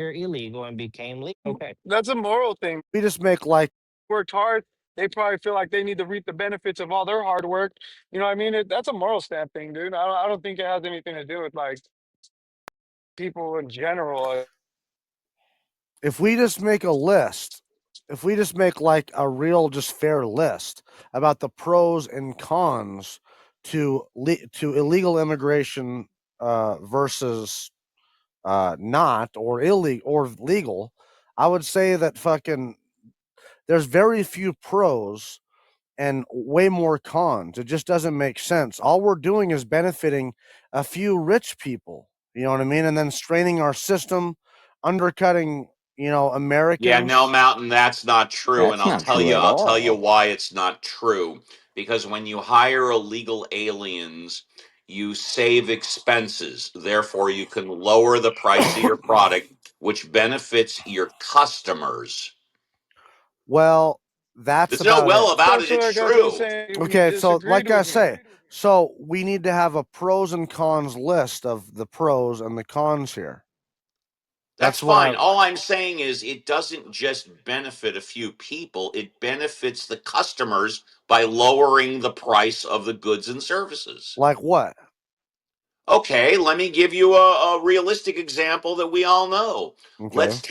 you're illegal and became legal. Okay. That's a moral thing. We just make like Worked hard. They probably feel like they need to reap the benefits of all their hard work. You know what I mean? That's a moral stamp thing, dude. I don't think it has anything to do with like people in general. if we just make a list, if we just make like a real, just fair list about the pros and cons to illegal immigration versus not or illegal or legal, I would say that fucking there's very few pros and way more cons. It just doesn't make sense. All we're doing is benefiting a few rich people, you know what I mean? And then straining our system, undercutting, Americans. Yeah, no, Mountain, that's not true, and That's not true at I'll tell you all. why it's not true. Because when you hire illegal aliens, you save expenses. Therefore, you can lower the price of your product, which benefits your customers. Well, that's There's no about well it. about it. Especially It's like I was true. saying, you Okay, so disagreed like I with me. say, so we need to have a pros and cons list of the pros and the cons here. That's That's what fine. All I'm saying is it doesn't just benefit a few people, it benefits the customers by lowering the price of the goods and services. Like what? Okay, let me give you a realistic example that we all know. Okay.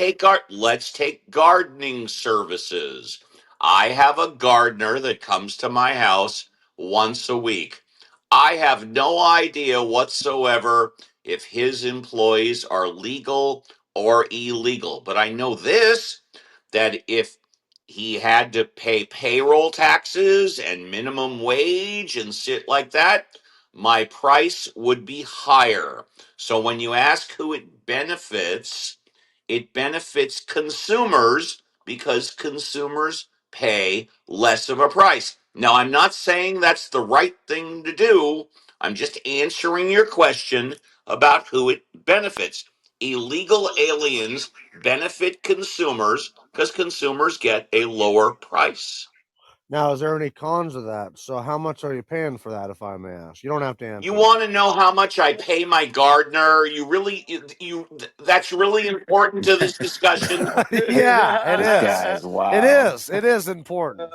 Let's take gardening services. I have a gardener that comes to my house once a week. I have no idea whatsoever if his employees are legal or illegal, but I know this, that if he had to pay payroll taxes and minimum wage and shit like that, my price would be higher. So when you ask who it benefits consumers because consumers pay less of a price. Now, I'm not saying that's the right thing to do. I'm just answering your question about who it benefits. Illegal aliens benefit consumers because consumers get a lower price. Now, is there any cons of that? So, how much are you paying for that, if I may ask? You don't have to answer. You want to know how much I pay my gardener? That's really important to this discussion. Yeah, it This guy is. is wow. It is. It is important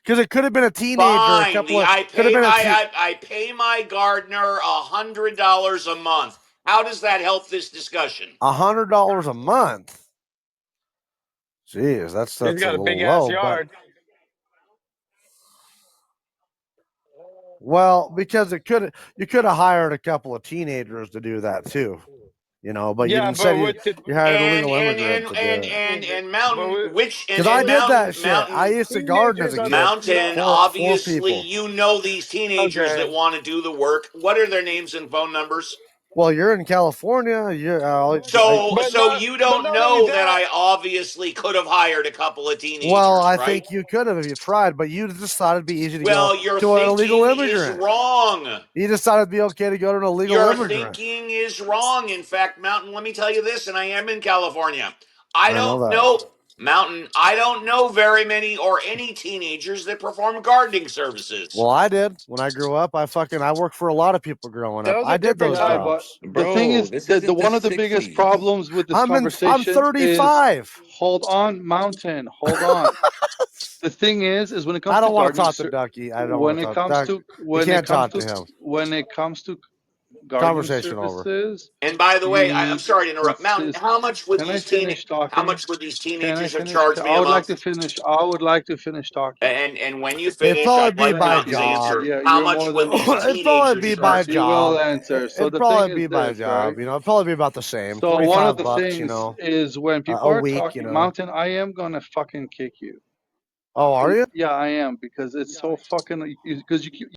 because it could have been a teenager. Fine. Could have been I pay my gardener $100 a month. How does that help this discussion? $100 a month. Jeez, that's He's got a a big little ass low. yard. Well, because you could have hired a couple of teenagers to do that too, but Yeah, you instead you hired a And legal immigrant to do it. and Mountain, which and Because I did that Mountain, shit. I used to garden as a kid. Mountain, Four obviously, people. you know these teenagers Okay. that want to do the work. What are their names and phone numbers? Well, you're in California. So you don't not know only that I that, obviously could have hired a couple of teenagers, well, I right? think you could have if you tried, but you just thought it'd be easy to Well, go your to an illegal thinking is immigrant. wrong. You just thought it'd be okay to go to an illegal Your immigrant. thinking is wrong. In fact, Mountain, let me tell you this, and I am in California. I know don't that. know, Mountain, I don't know very many or any teenagers that perform gardening services. Well, I did when I grew up. I worked for a lot of people growing up. those I are did different those type. jobs. The thing is, this the isn't one of the biggest 60s. problems with this conversation I'm 35. is, hold on, Mountain, hold on. The thing is when it comes I don't to want to gardening, talk to Ducky. I don't when want it to comes talk. to You when it can't comes talk to to him. when it comes to gardening Conversation over. services, And by the you way, I'm need sorry to interrupt. Mountain, consist. how much would Can I these finish talking? teenagers have finish? charged me I a would like month? to finish. I would like to finish talking. And when you It'd finish, probably I'd be like by Mountain's job. answer. Yeah, How you're much more would than these It'd probably teenagers be by charge me? you will job. answer. So It'd the probably thing be is by this, job. right? It'd probably be about the same. So one of the $25, things is when people a are week, talking, Mountain, I am gonna fucking kick you. Oh, are you? Yeah, I am, because it's so fucking, because you keep